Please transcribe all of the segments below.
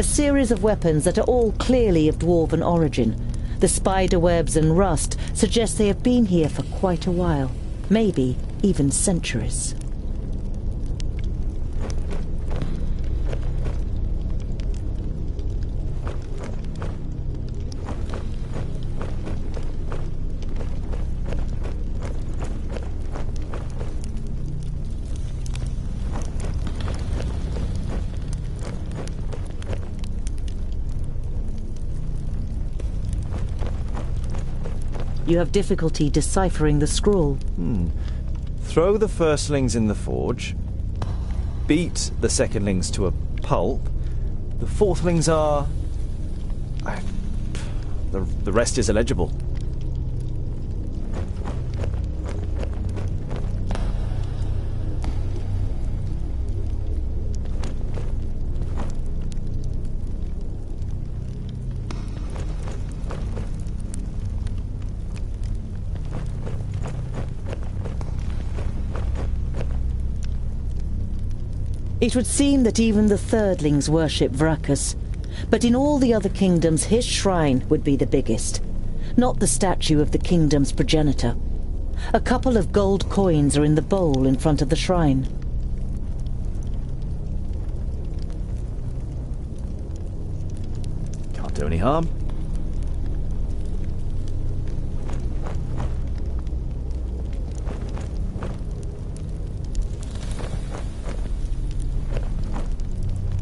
A series of weapons that are all clearly of dwarven origin. The spider webs and rust suggest they have been here for quite a while, maybe even centuries. You have difficulty deciphering the scrawl. Throw the firstlings in the forge. Beat the secondlings to a pulp. The fourthlings are... The rest is illegible. It would seem that even the thirdlings worship Vrakas, but in all the other kingdoms his shrine would be the biggest, not the statue of the kingdom's progenitor. A couple of gold coins are in the bowl in front of the shrine. Can't do any harm.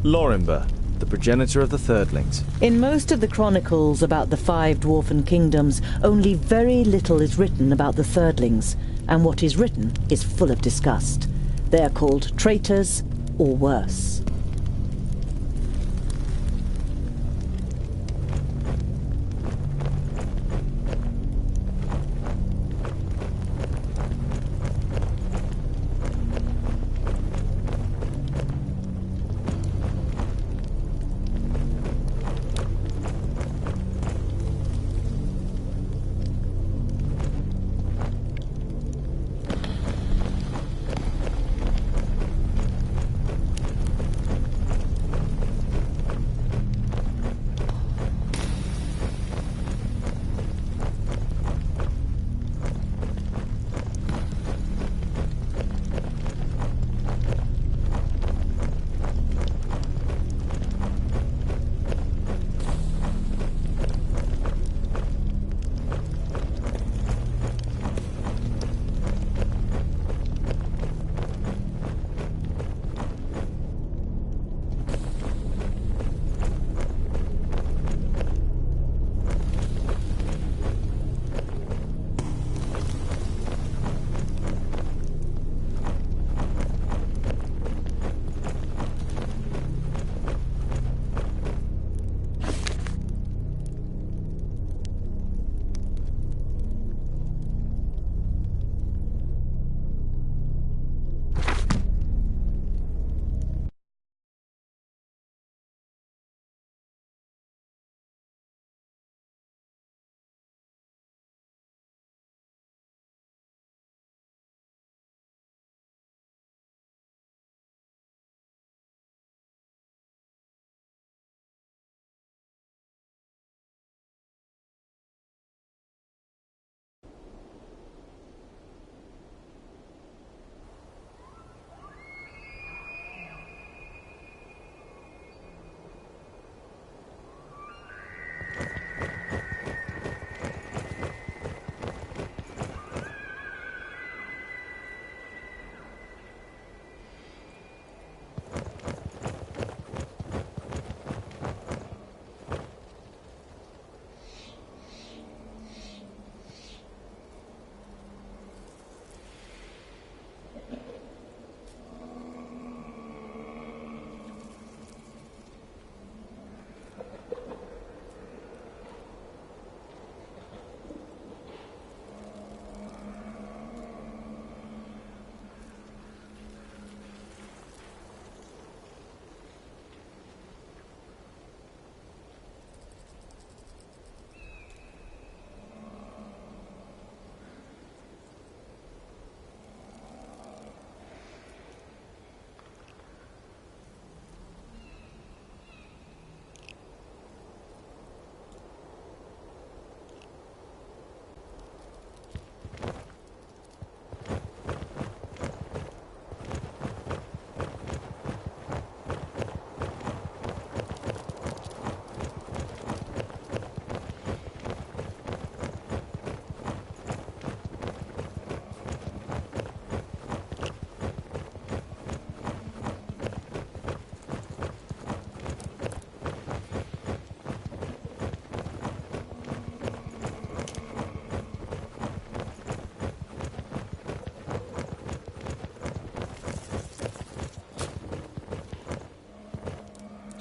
Lorimber, the progenitor of the thirdlings. In most of the chronicles about the 5 dwarfen kingdoms, only very little is written about the thirdlings, and what is written is full of disgust. They are called traitors, or worse.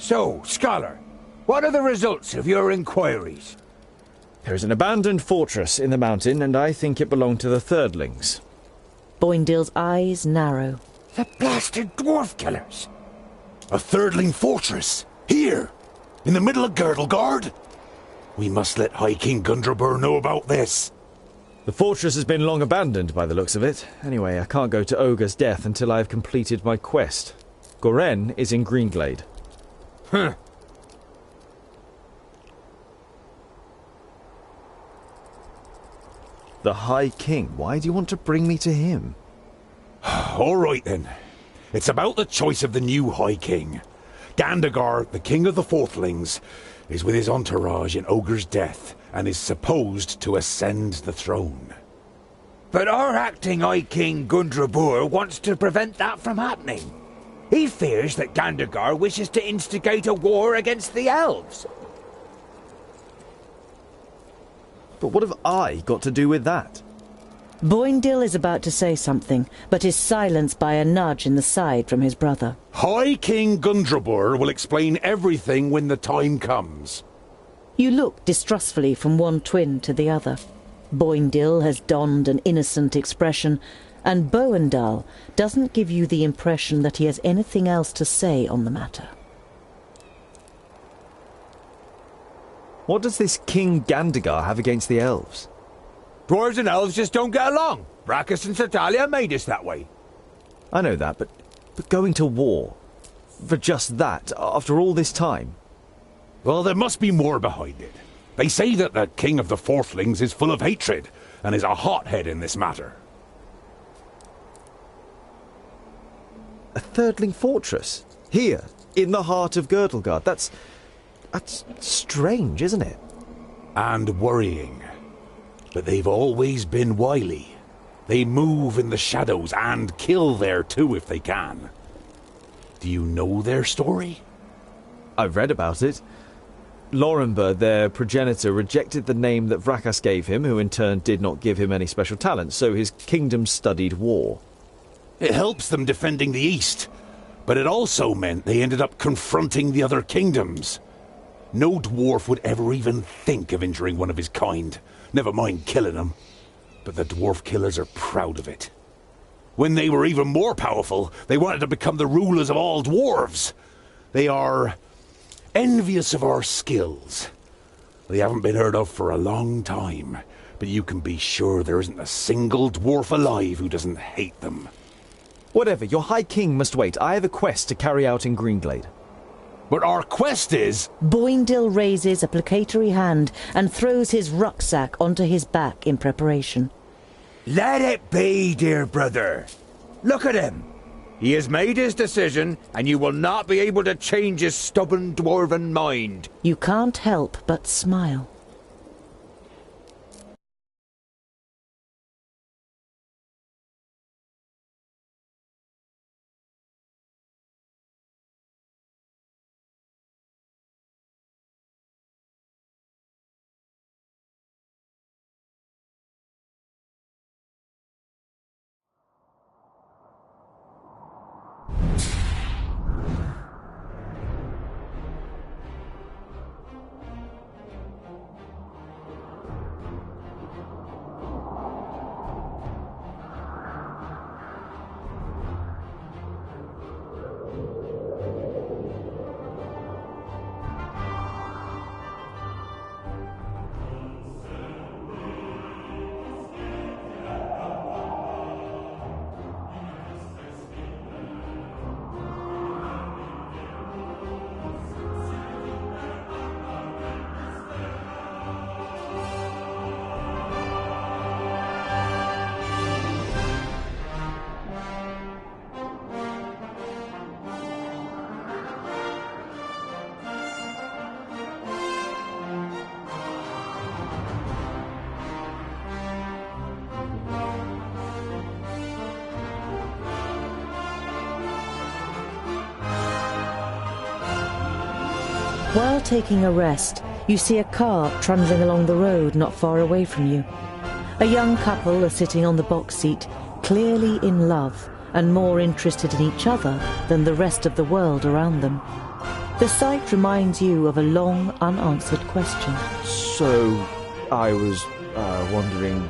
So, Scholar, what are the results of your inquiries? There is an abandoned fortress in the mountain, and I think it belonged to the Thirdlings. Boindill's eyes narrow. The blasted dwarf killers! A Thirdling fortress? Here? In the middle of Girdlegard? We must let High King Gundrabur know about this. The fortress has been long abandoned by the looks of it. Anyway, I can't go to Ogre's death until I have completed my quest. Goren is in Greenglade. Huh. The High King? Why do you want to bring me to him? All right then. It's about the choice of the new High King. Gandagar, the king of the Fourthlings, is with his entourage in Ogre's death and is supposed to ascend the throne. But our acting High King Gundrabur wants to prevent that from happening. He fears that Gandagar wishes to instigate a war against the elves. But what have I got to do with that? Boindill is about to say something, but is silenced by a nudge in the side from his brother. High King Gundrabur will explain everything when the time comes. You look distrustfully from one twin to the other. Boindill has donned an innocent expression, and Boendal doesn't give you the impression that he has anything else to say on the matter. What does this King Gandagar have against the elves? Dwarves and elves just don't get along. Brachus and Satalia made us that way. I know that, but going to war for just that, after all this time? Well, there must be more behind it. They say that the king of the Fourthlings is full of hatred and is a hothead in this matter. A Thirdling fortress? Here, in the heart of Girdlegard? That's strange, isn't it? And worrying. But they've always been wily. They move in the shadows and kill there too if they can. Do you know their story? I've read about it. Lorenberg, their progenitor, rejected the name that Vrakas gave him, who in turn did not give him any special talents, so his kingdom studied war. It helps them defending the East, but it also meant they ended up confronting the other kingdoms. No dwarf would ever even think of injuring one of his kind, never mind killing them. But the dwarf killers are proud of it. When they were even more powerful, they wanted to become the rulers of all dwarves. They are envious of our skills. They haven't been heard of for a long time, but you can be sure there isn't a single dwarf alive who doesn't hate them. Whatever, your High King must wait. I have a quest to carry out in Greenglade. But our quest is... Boindill raises a placatory hand and throws his rucksack onto his back in preparation. Let it be, dear brother. Look at him. He has made his decision, and you will not be able to change his stubborn dwarven mind. You can't help but smile. While taking a rest, you see a cart trundling along the road not far away from you. A young couple are sitting on the box seat, clearly in love and more interested in each other than the rest of the world around them. The sight reminds you of a long, unanswered question. So, I was wondering,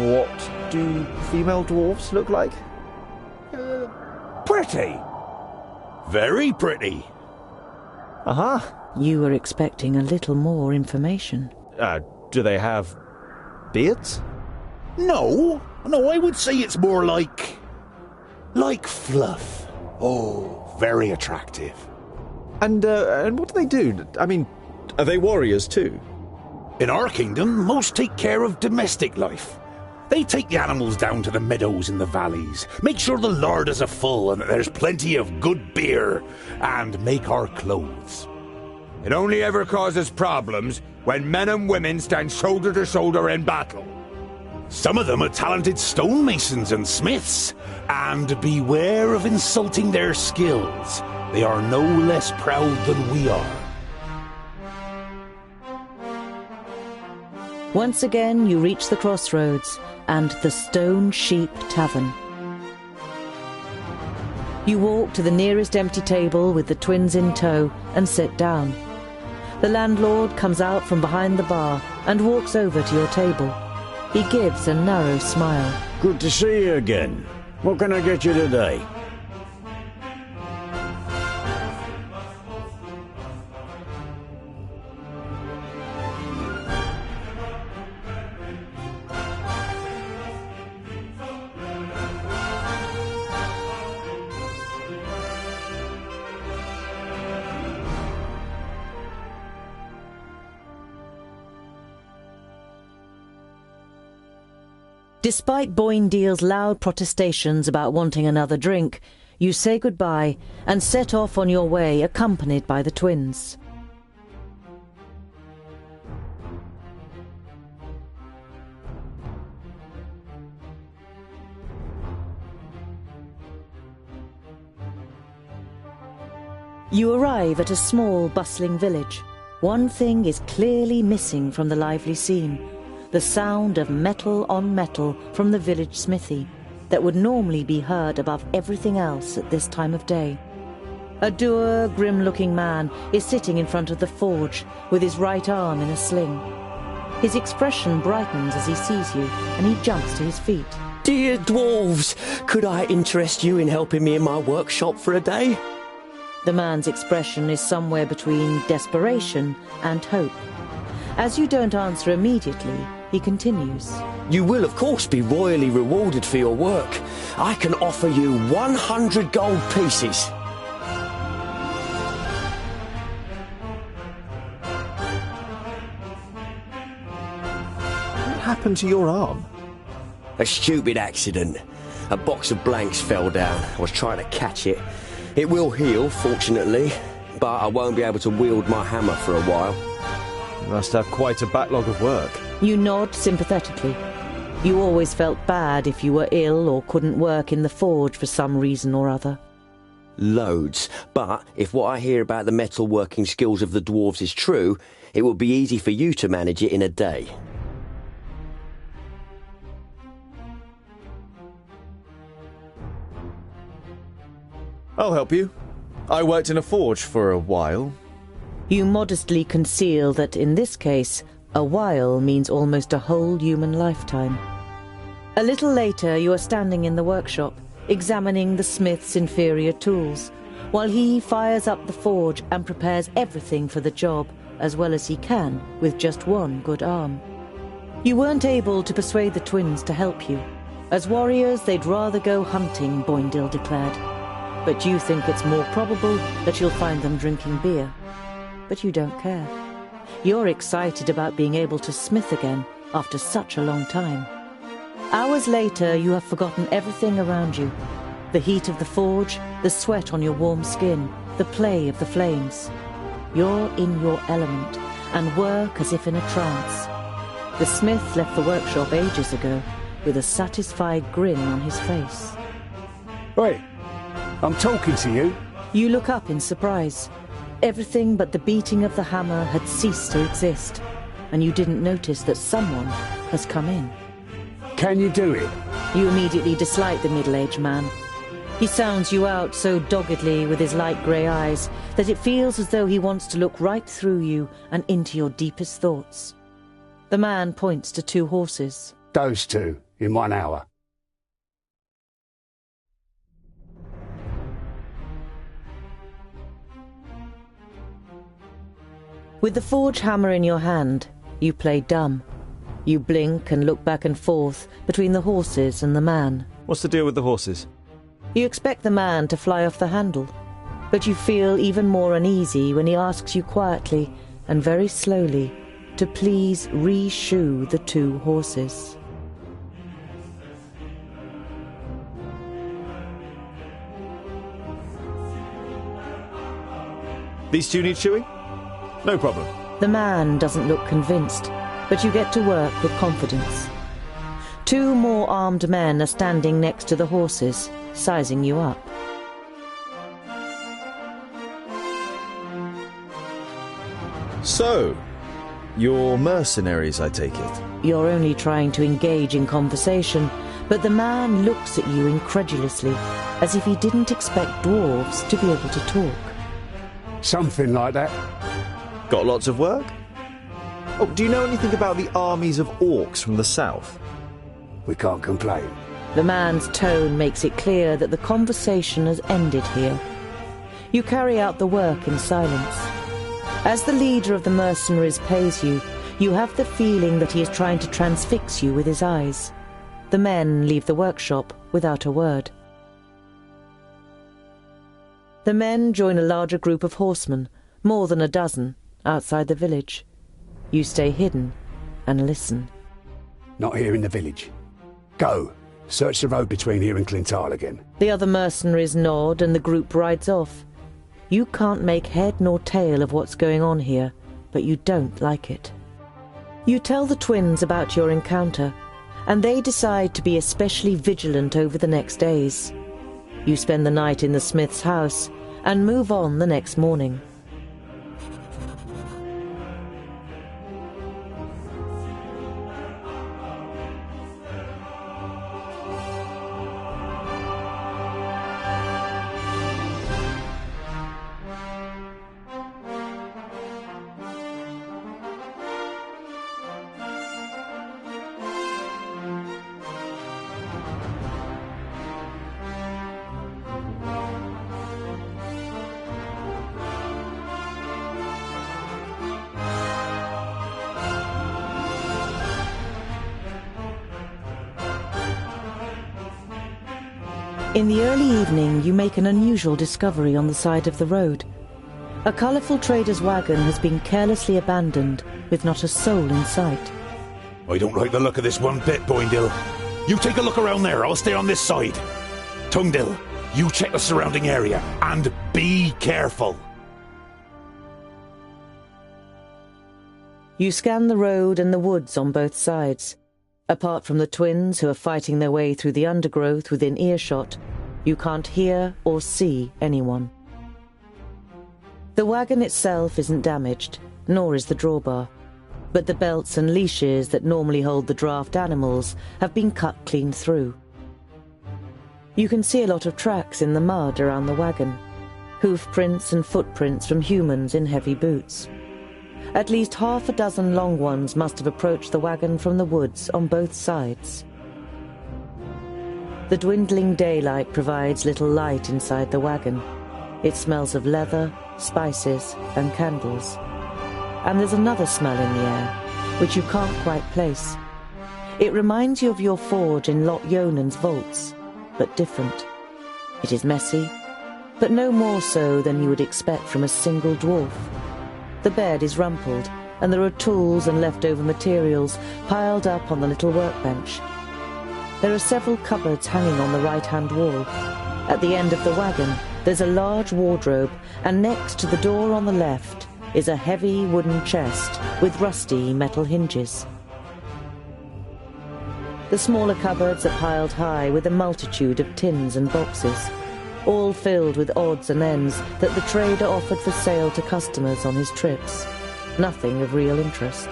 what do female dwarves look like? Pretty. Very pretty. Uh-huh. You were expecting a little more information. Do they have beards? No, I would say it's more like fluff. Oh, very attractive. And what do they do? I mean, are they warriors too? In our kingdom, most take care of domestic life. They take the animals down to the meadows in the valleys, make sure the larders are full and that there's plenty of good beer, and make our clothes. It only ever causes problems when men and women stand shoulder to shoulder in battle. Some of them are talented stonemasons and smiths, and beware of insulting their skills. They are no less proud than we are. Once again, you reach the crossroads and the Stone Sheep Tavern. You walk to the nearest empty table with the twins in tow and sit down. The landlord comes out from behind the bar and walks over to your table. He gives a narrow smile. Good to see you again. What can I get you today? Despite Boindeal's loud protestations about wanting another drink, you say goodbye and set off on your way accompanied by the twins. You arrive at a small, bustling village. One thing is clearly missing from the lively scene: the sound of metal on metal from the village smithy that would normally be heard above everything else at this time of day. A dour, grim-looking man is sitting in front of the forge with his right arm in a sling. His expression brightens as he sees you, and he jumps to his feet. Dear dwarves, could I interest you in helping me in my workshop for a day? The man's expression is somewhere between desperation and hope. As you don't answer immediately, he continues. You will, of course, be royally rewarded for your work. I can offer you 100 gold pieces. What happened to your arm? A stupid accident. A box of blanks fell down. I was trying to catch it. It will heal, fortunately, but I won't be able to wield my hammer for a while. You must have quite a backlog of work. You nod sympathetically. You always felt bad if you were ill or couldn't work in the forge for some reason or other. Loads. But if what I hear about the metalworking skills of the dwarves is true, it will be easy for you to manage it in a day. I'll help you. I worked in a forge for a while. You modestly conceal that in this case, a while means almost a whole human lifetime. A little later, you are standing in the workshop, examining the smith's inferior tools, while he fires up the forge and prepares everything for the job, as well as he can, with just one good arm. You weren't able to persuade the twins to help you. As warriors, they'd rather go hunting, Boindeal declared. But you think it's more probable that you'll find them drinking beer. But you don't care. You're excited about being able to smith again after such a long time. Hours later, you have forgotten everything around you. The heat of the forge, the sweat on your warm skin, the play of the flames. You're in your element and work as if in a trance. The smith left the workshop ages ago with a satisfied grin on his face. Wait, I'm talking to you. You look up in surprise. Everything but the beating of the hammer had ceased to exist, and you didn't notice that someone has come in. Can you do it? You immediately dislike the middle-aged man. He sounds you out so doggedly with his light grey eyes that it feels as though he wants to look right through you and into your deepest thoughts. The man points to 2 horses. Those 2, in 1 hour. With the forge hammer in your hand, you play dumb. You blink and look back and forth between the horses and the man. What's the deal with the horses? You expect the man to fly off the handle, but you feel even more uneasy when he asks you quietly and very slowly to please re-shoe the 2 horses. These 2 need shoeing? No problem. The man doesn't look convinced, but you get to work with confidence. 2 more armed men are standing next to the horses, sizing you up. So, you're mercenaries, I take it? You're only trying to engage in conversation, but the man looks at you incredulously, as if he didn't expect dwarves to be able to talk. Something like that. Got lots of work? Oh, do you know anything about the armies of orcs from the south? We can't complain. The man's tone makes it clear that the conversation has ended here. You carry out the work in silence. As the leader of the mercenaries pays you, you have the feeling that he is trying to transfix you with his eyes. The men leave the workshop without a word. The men join a larger group of horsemen, more than a dozen, outside the village. You stay hidden and listen. Not here in the village. Go. Search the road between here and Clintal again. The other mercenaries nod and the group rides off. You can't make head nor tail of what's going on here, but you don't like it. You tell the twins about your encounter, and they decide to be especially vigilant over the next days. You spend the night in the smith's house and move on the next morning. In the early evening, you make an unusual discovery on the side of the road. A colourful trader's wagon has been carelessly abandoned, with not a soul in sight. I don't like the look of this one bit, Boindil. You take a look around there, I'll stay on this side. Tungdil, you check the surrounding area, and be careful. You scan the road and the woods on both sides. Apart from the twins who are fighting their way through the undergrowth within earshot, you can't hear or see anyone. The wagon itself isn't damaged, nor is the drawbar, but the belts and leashes that normally hold the draft animals have been cut clean through. You can see a lot of tracks in the mud around the wagon, hoof prints and footprints from humans in heavy boots. At least half a dozen long ones must have approached the wagon from the woods on both sides. The dwindling daylight provides little light inside the wagon. It smells of leather, spices, and candles. And there's another smell in the air, which you can't quite place. It reminds you of your forge in Lot Yonan's vaults, but different. It is messy, but no more so than you would expect from a single dwarf. The bed is rumpled, and there are tools and leftover materials piled up on the little workbench. There are several cupboards hanging on the right-hand wall. At the end of the wagon, there's a large wardrobe, and next to the door on the left is a heavy wooden chest with rusty metal hinges. The smaller cupboards are piled high with a multitude of tins and boxes, all filled with odds and ends that the trader offered for sale to customers on his trips. Nothing of real interest.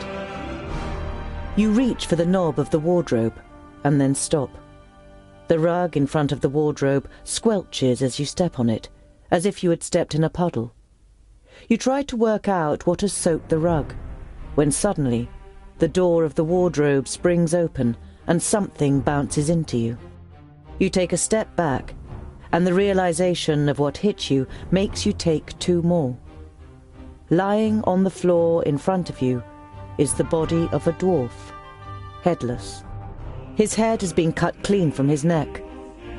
You reach for the knob of the wardrobe, and then stop. The rug in front of the wardrobe squelches as you step on it, as if you had stepped in a puddle. You try to work out what has soaked the rug, when suddenly the door of the wardrobe springs open and something bounces into you. You take a step back, and the realization of what hit you makes you take two more. Lying on the floor in front of you is the body of a dwarf, headless. His head has been cut clean from his neck.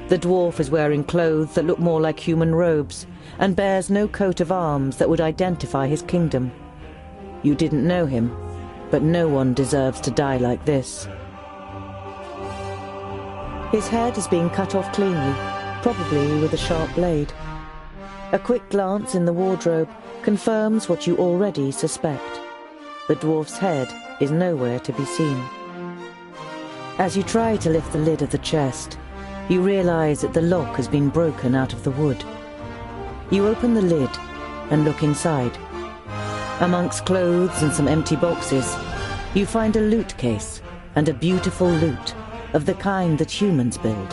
The dwarf is wearing clothes that look more like human robes and bears no coat of arms that would identify his kingdom. You didn't know him, but no one deserves to die like this. His head has been cut off cleanly, probably with a sharp blade. A quick glance in the wardrobe confirms what you already suspect. The dwarf's head is nowhere to be seen. As you try to lift the lid of the chest, you realize that the lock has been broken out of the wood. You open the lid and look inside. Amongst clothes and some empty boxes, you find a loot case and a beautiful loot of the kind that humans build,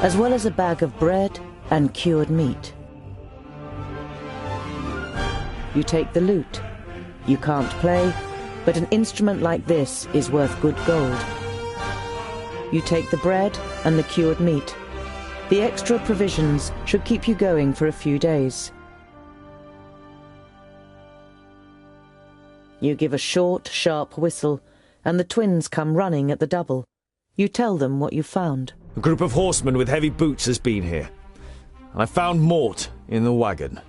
as well as a bag of bread and cured meat. You take the loot. You can't play, but an instrument like this is worth good gold. You take the bread and the cured meat. The extra provisions should keep you going for a few days. You give a short, sharp whistle, and the twins come running at the double. You tell them what you found. A group of horsemen with heavy boots has been here, and I found Mort in the wagon,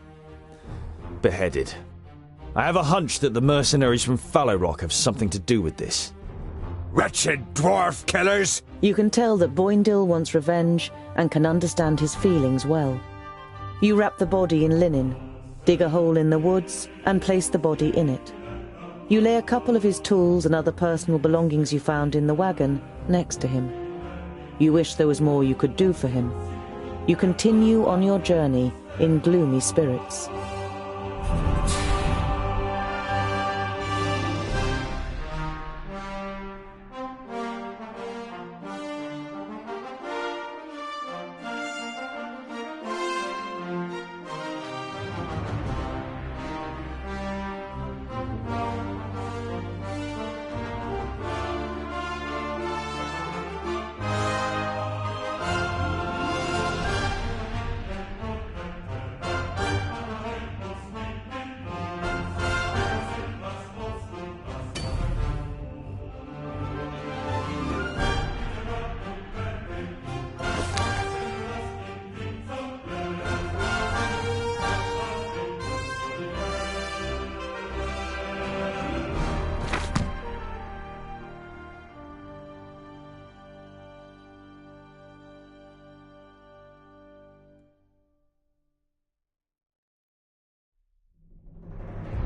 beheaded. I have a hunch that the mercenaries from Fallow Rock have something to do with this. Wretched dwarf killers! You can tell that Boindil wants revenge and can understand his feelings well. You wrap the body in linen, dig a hole in the woods, and place the body in it. You lay a couple of his tools and other personal belongings you found in the wagon next to him. You wish there was more you could do for him. You continue on your journey in gloomy spirits.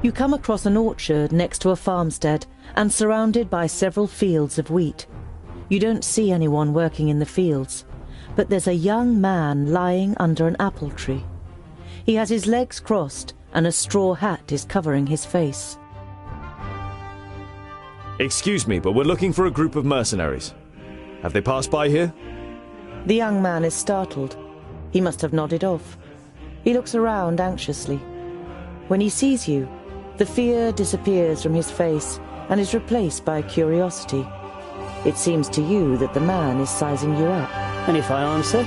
You come across an orchard next to a farmstead and surrounded by several fields of wheat. You don't see anyone working in the fields, but there's a young man lying under an apple tree. He has his legs crossed and a straw hat is covering his face. Excuse me, but we're looking for a group of mercenaries. Have they passed by here? The young man is startled. He must have nodded off. He looks around anxiously. When he sees you, the fear disappears from his face and is replaced by curiosity. It seems to you that the man is sizing you up. And if I answer,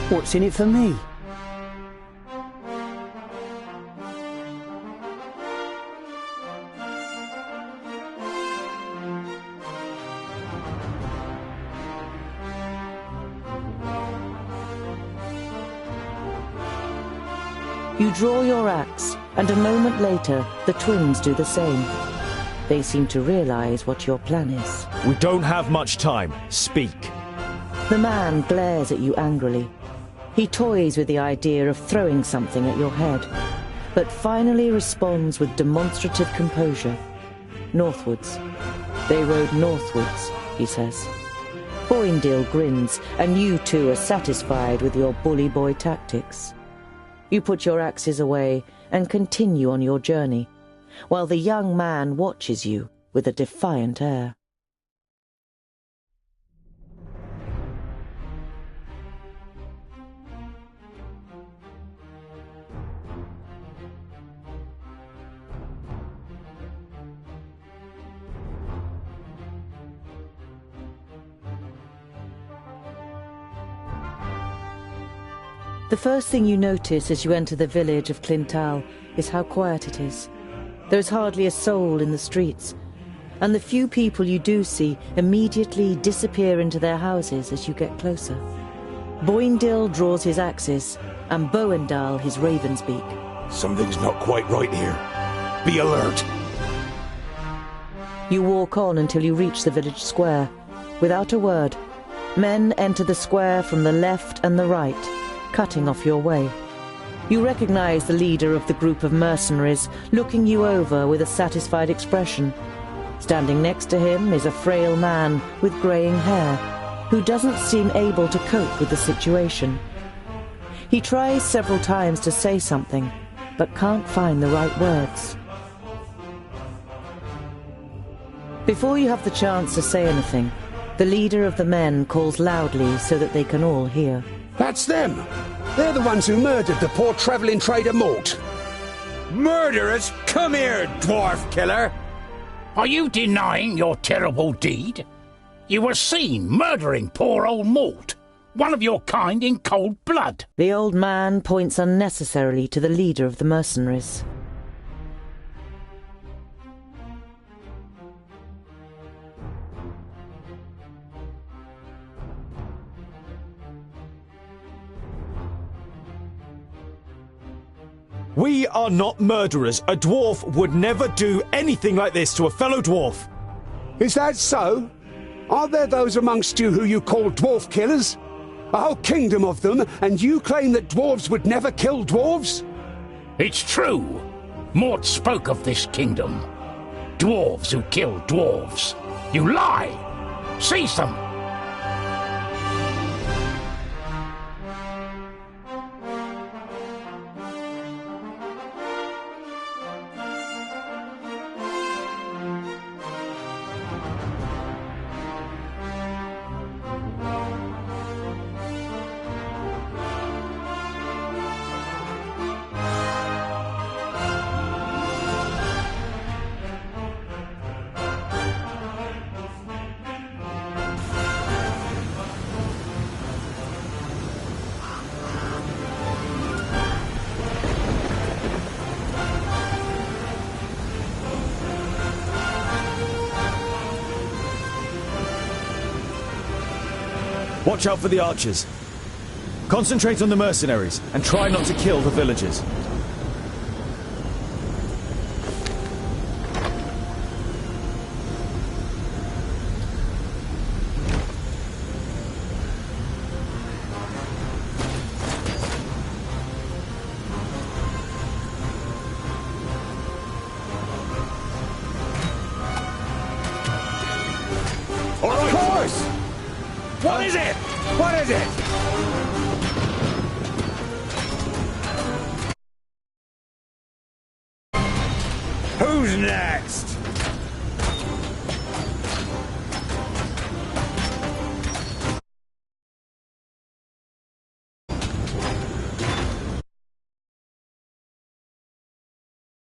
what's in it for me? You draw your axe, and a moment later, the twins do the same. They seem to realize what your plan is. We don't have much time. Speak. The man glares at you angrily. He toys with the idea of throwing something at your head, but finally responds with demonstrative composure. Northwards. They rode northwards, he says. Boindil grins, and you two are satisfied with your bully boy tactics. You put your axes away and continue on your journey, while the young man watches you with a defiant air. The first thing you notice as you enter the village of Clintal is how quiet it is. There is hardly a soul in the streets, and the few people you do see immediately disappear into their houses as you get closer. Boindil draws his axes, and Boendal his raven's beak. Something's not quite right here. Be alert. You walk on until you reach the village square. Without a word, men enter the square from the left and the right, cutting off your way. You recognize the leader of the group of mercenaries, looking you over with a satisfied expression. Standing next to him is a frail man with greying hair, who doesn't seem able to cope with the situation. He tries several times to say something, but can't find the right words. Before you have the chance to say anything, the leader of the men calls loudly so that they can all hear. That's them! They're the ones who murdered the poor travelling trader Mort. Murderers, come here, dwarf killer! Are you denying your terrible deed? You were seen murdering poor old Mort, one of your kind in cold blood. The old man points unnecessarily to the leader of the mercenaries. We are not murderers. A dwarf would never do anything like this to a fellow dwarf. Is that so? Are there those amongst you who you call dwarf killers? A whole kingdom of them, and you claim that dwarves would never kill dwarves? It's true. Mort spoke of this kingdom. Dwarves who kill dwarves. You lie! Seize them! Watch out for the archers. Concentrate on the mercenaries, and try not to kill the villagers. Of course! What is it? What is it?